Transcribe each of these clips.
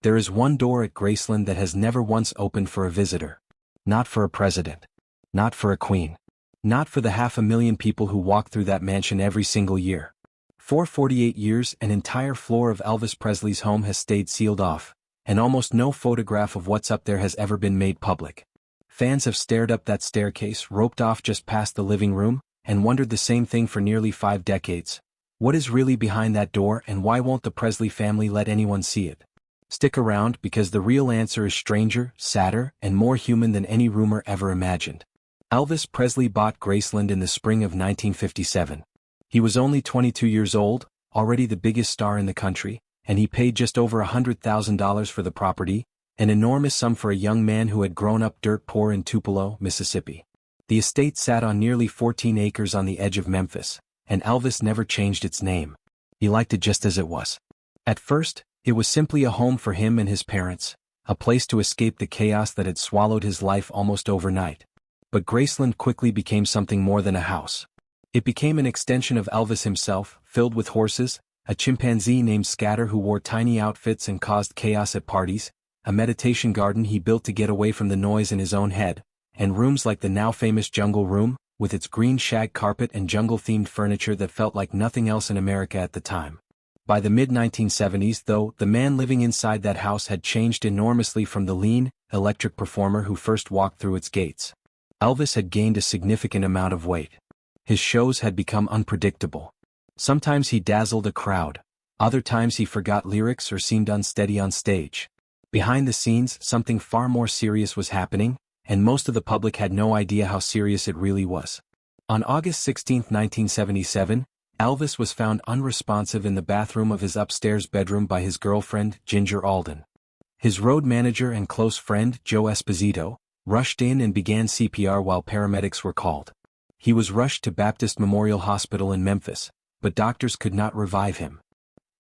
There is one door at Graceland that has never once opened for a visitor. Not for a president. Not for a queen. Not for the 500,000 people who walk through that mansion every single year. For 48 years, an entire floor of Elvis Presley's home has stayed sealed off, and almost no photograph of what's up there has ever been made public. Fans have stared up that staircase roped off just past the living room, and wondered the same thing for nearly 5 decades. What is really behind that door, and why won't the Presley family let anyone see it? Stick around, because the real answer is stranger, sadder, and more human than any rumor ever imagined. Elvis Presley bought Graceland in the spring of 1957. He was only 22 years old, already the biggest star in the country, and he paid just over $100,000 for the property, an enormous sum for a young man who had grown up dirt poor in Tupelo, Mississippi. The estate sat on nearly 14 acres on the edge of Memphis, and Elvis never changed its name. He liked it just as it was. At first, it was simply a home for him and his parents, a place to escape the chaos that had swallowed his life almost overnight. But Graceland quickly became something more than a house. It became an extension of Elvis himself, filled with horses, a chimpanzee named Scatter who wore tiny outfits and caused chaos at parties, a meditation garden he built to get away from the noise in his own head, and rooms like the now famous Jungle Room, with its green shag carpet and jungle-themed furniture that felt like nothing else in America at the time. By the mid-1970s, though, the man living inside that house had changed enormously from the lean, electric performer who first walked through its gates. Elvis had gained a significant amount of weight. His shows had become unpredictable. Sometimes he dazzled a crowd. Other times he forgot lyrics or seemed unsteady on stage. Behind the scenes, something far more serious was happening, and most of the public had no idea how serious it really was. On August 16, 1977, Elvis was found unresponsive in the bathroom of his upstairs bedroom by his girlfriend, Ginger Alden. His road manager and close friend, Joe Esposito, rushed in and began CPR while paramedics were called. He was rushed to Baptist Memorial Hospital in Memphis, but doctors could not revive him.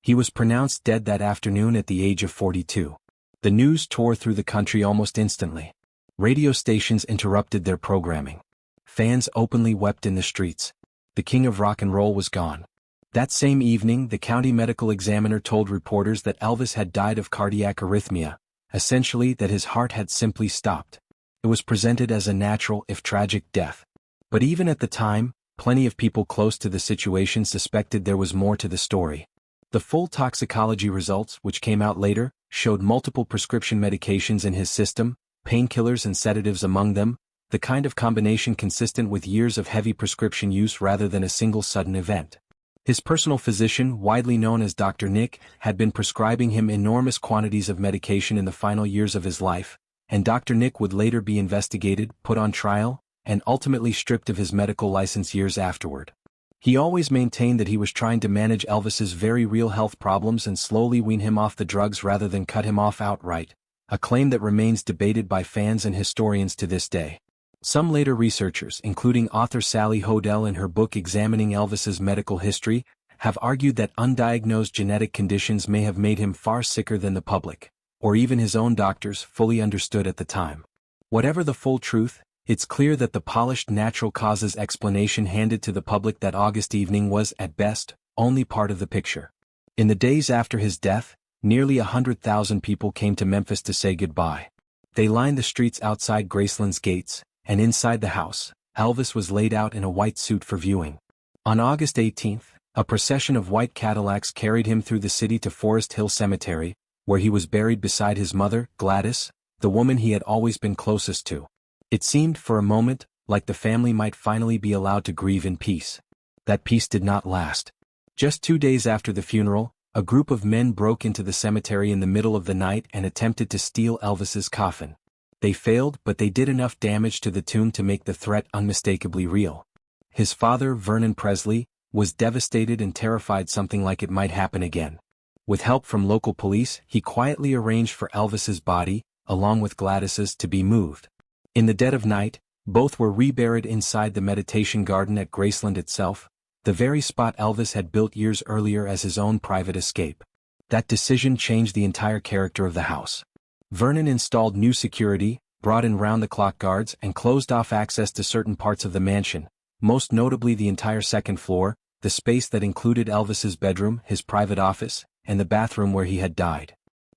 He was pronounced dead that afternoon at the age of 42. The news tore through the country almost instantly. Radio stations interrupted their programming. Fans openly wept in the streets. The king of rock and roll was gone. That same evening, the county medical examiner told reporters that Elvis had died of cardiac arrhythmia, essentially that his heart had simply stopped. It was presented as a natural, if tragic, death. But even at the time, plenty of people close to the situation suspected there was more to the story. The full toxicology results, which came out later, showed multiple prescription medications in his system, painkillers and sedatives among them, the kind of combination consistent with years of heavy prescription use rather than a single sudden event. His personal physician, widely known as Dr. Nick, had been prescribing him enormous quantities of medication in the final years of his life, and Dr. Nick would later be investigated, put on trial, and ultimately stripped of his medical license years afterward. He always maintained that he was trying to manage Elvis's very real health problems and slowly wean him off the drugs rather than cut him off outright, a claim that remains debated by fans and historians to this day. Some later researchers, including author Sally Hodel in her book examining Elvis's medical history, have argued that undiagnosed genetic conditions may have made him far sicker than the public, or even his own doctors, fully understood at the time. Whatever the full truth, it's clear that the polished natural causes explanation handed to the public that August evening was, at best, only part of the picture. In the days after his death, nearly 100,000 people came to Memphis to say goodbye. They lined the streets outside Graceland's gates, and inside the house, Elvis was laid out in a white suit for viewing. On August 18th, a procession of white Cadillacs carried him through the city to Forest Hill Cemetery, where he was buried beside his mother, Gladys, the woman he had always been closest to. It seemed, for a moment, like the family might finally be allowed to grieve in peace. That peace did not last. Just 2 days after the funeral, a group of men broke into the cemetery in the middle of the night and attempted to steal Elvis's coffin. They failed, but they did enough damage to the tomb to make the threat unmistakably real. His father, Vernon Presley, was devastated and terrified something like it might happen again. With help from local police, he quietly arranged for Elvis's body, along with Gladys's, to be moved. In the dead of night, both were reburied inside the meditation garden at Graceland itself, the very spot Elvis had built years earlier as his own private escape. That decision changed the entire character of the house. Vernon installed new security, brought in round-the-clock guards, and closed off access to certain parts of the mansion, most notably the entire second floor, the space that included Elvis's bedroom, his private office, and the bathroom where he had died.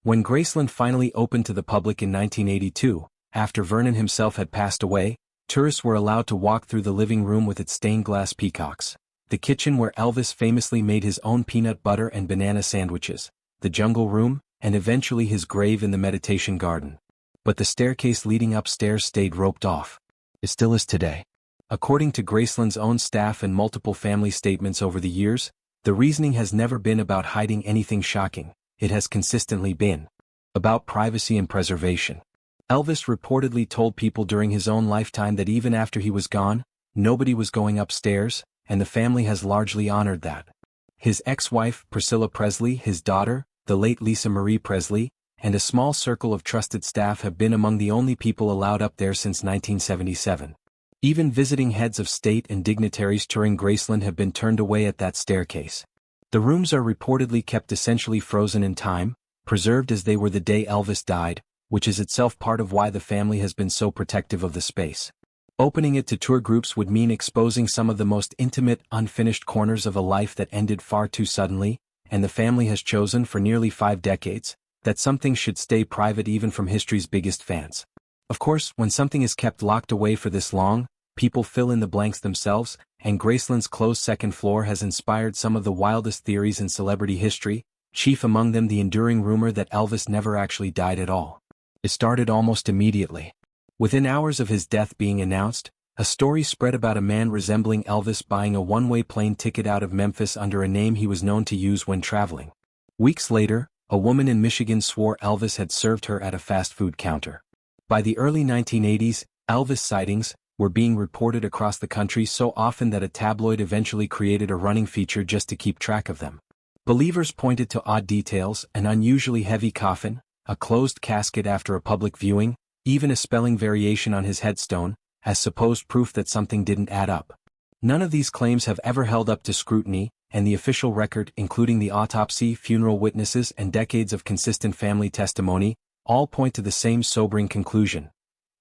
When Graceland finally opened to the public in 1982, after Vernon himself had passed away, tourists were allowed to walk through the living room with its stained glass peacocks, the kitchen where Elvis famously made his own peanut butter and banana sandwiches, the jungle room, and eventually his grave in the meditation garden. But the staircase leading upstairs stayed roped off. It still is today. According to Graceland's own staff and multiple family statements over the years, the reasoning has never been about hiding anything shocking. It has consistently been about privacy and preservation. Elvis reportedly told people during his own lifetime that even after he was gone, nobody was going upstairs, and the family has largely honored that. His ex-wife, Priscilla Presley, his daughter, the late Lisa Marie Presley, and a small circle of trusted staff have been among the only people allowed up there since 1977. Even visiting heads of state and dignitaries touring Graceland have been turned away at that staircase. The rooms are reportedly kept essentially frozen in time, preserved as they were the day Elvis died, which is itself part of why the family has been so protective of the space. Opening it to tour groups would mean exposing some of the most intimate, unfinished corners of a life that ended far too suddenly, and the family has chosen for nearly 5 decades, that something should stay private even from history's biggest fans. Of course, when something is kept locked away for this long, people fill in the blanks themselves, and Graceland's closed second floor has inspired some of the wildest theories in celebrity history, chief among them the enduring rumor that Elvis never actually died at all. It started almost immediately. Within hours of his death being announced, a story spread about a man resembling Elvis buying a one-way plane ticket out of Memphis under a name he was known to use when traveling. Weeks later, a woman in Michigan swore Elvis had served her at a fast food counter. By the early 1980s, Elvis sightings were being reported across the country so often that a tabloid eventually created a running feature just to keep track of them. Believers pointed to odd details, an unusually heavy coffin, a closed casket after a public viewing, even a spelling variation on his headstone, as supposed proof that something didn't add up. None of these claims have ever held up to scrutiny, and the official record, including the autopsy, funeral witnesses, and decades of consistent family testimony, all point to the same sobering conclusion.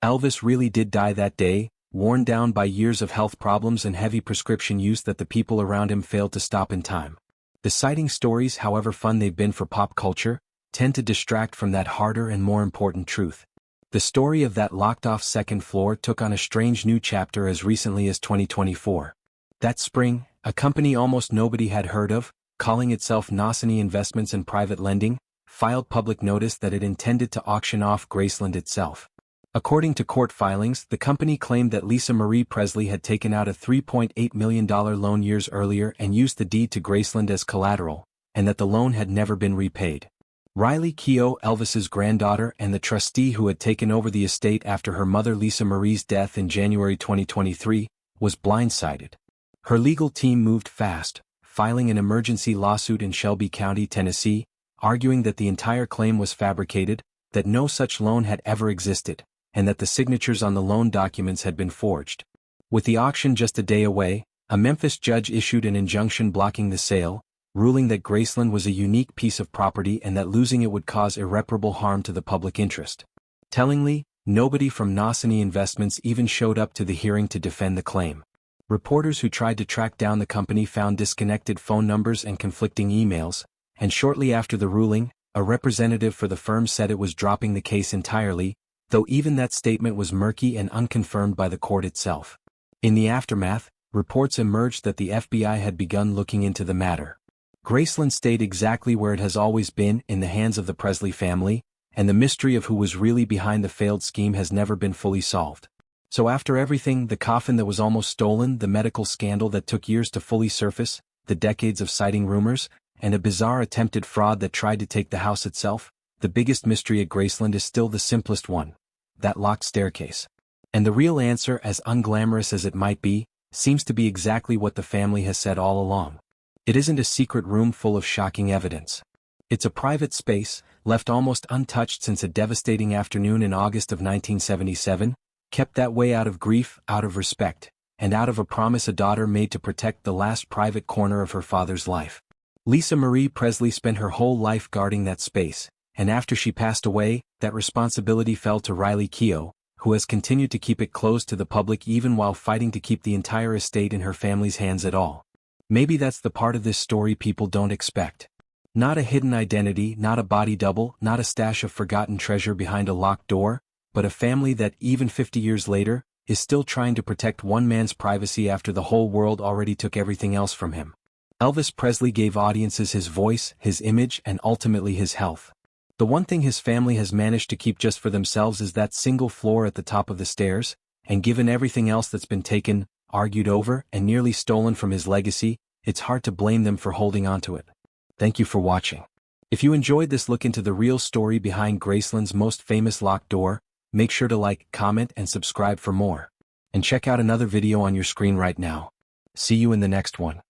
Elvis really did die that day, worn down by years of health problems and heavy prescription use that the people around him failed to stop in time. The sighting stories, however fun they've been for pop culture, tend to distract from that harder and more important truth. The story of that locked-off second floor took on a strange new chapter as recently as 2024. That spring, a company almost nobody had heard of, calling itself Nosany Investments and Private Lending, filed public notice that it intended to auction off Graceland itself. According to court filings, the company claimed that Lisa Marie Presley had taken out a $3.8 million loan years earlier and used the deed to Graceland as collateral, and that the loan had never been repaid. Riley Keough, Elvis's granddaughter and the trustee who had taken over the estate after her mother Lisa Marie's death in January 2023, was blindsided. Her legal team moved fast, filing an emergency lawsuit in Shelby County, Tennessee, arguing that the entire claim was fabricated, that no such loan had ever existed, and that the signatures on the loan documents had been forged. With the auction just a day away, a Memphis judge issued an injunction blocking the sale, ruling that Graceland was a unique piece of property and that losing it would cause irreparable harm to the public interest. Tellingly, nobody from Nosany Investments even showed up to the hearing to defend the claim. Reporters who tried to track down the company found disconnected phone numbers and conflicting emails, and shortly after the ruling, a representative for the firm said it was dropping the case entirely, though even that statement was murky and unconfirmed by the court itself. In the aftermath, reports emerged that the FBI had begun looking into the matter. Graceland stayed exactly where it has always been, in the hands of the Presley family, and the mystery of who was really behind the failed scheme has never been fully solved. So after everything, the coffin that was almost stolen, the medical scandal that took years to fully surface, the decades of sighting rumors, and a bizarre attempted fraud that tried to take the house itself, the biggest mystery at Graceland is still the simplest one: that locked staircase. And the real answer, as unglamorous as it might be, seems to be exactly what the family has said all along. It isn't a secret room full of shocking evidence. It's a private space, left almost untouched since a devastating afternoon in August of 1977, kept that way out of grief, out of respect, and out of a promise a daughter made to protect the last private corner of her father's life. Lisa Marie Presley spent her whole life guarding that space, and after she passed away, that responsibility fell to Riley Keough, who has continued to keep it closed to the public even while fighting to keep the entire estate in her family's hands at all. Maybe that's the part of this story people don't expect. Not a hidden identity, not a body double, not a stash of forgotten treasure behind a locked door, but a family that, even 50 years later, is still trying to protect one man's privacy after the whole world already took everything else from him. Elvis Presley gave audiences his voice, his image, and ultimately his health. The one thing his family has managed to keep just for themselves is that single floor at the top of the stairs, and given everything else that's been taken, argued over, and nearly stolen from his legacy, it's hard to blame them for holding on to it. Thank you for watching. If you enjoyed this look into the real story behind Graceland's most famous locked door, make sure to like, comment, and subscribe for more. And check out another video on your screen right now. See you in the next one.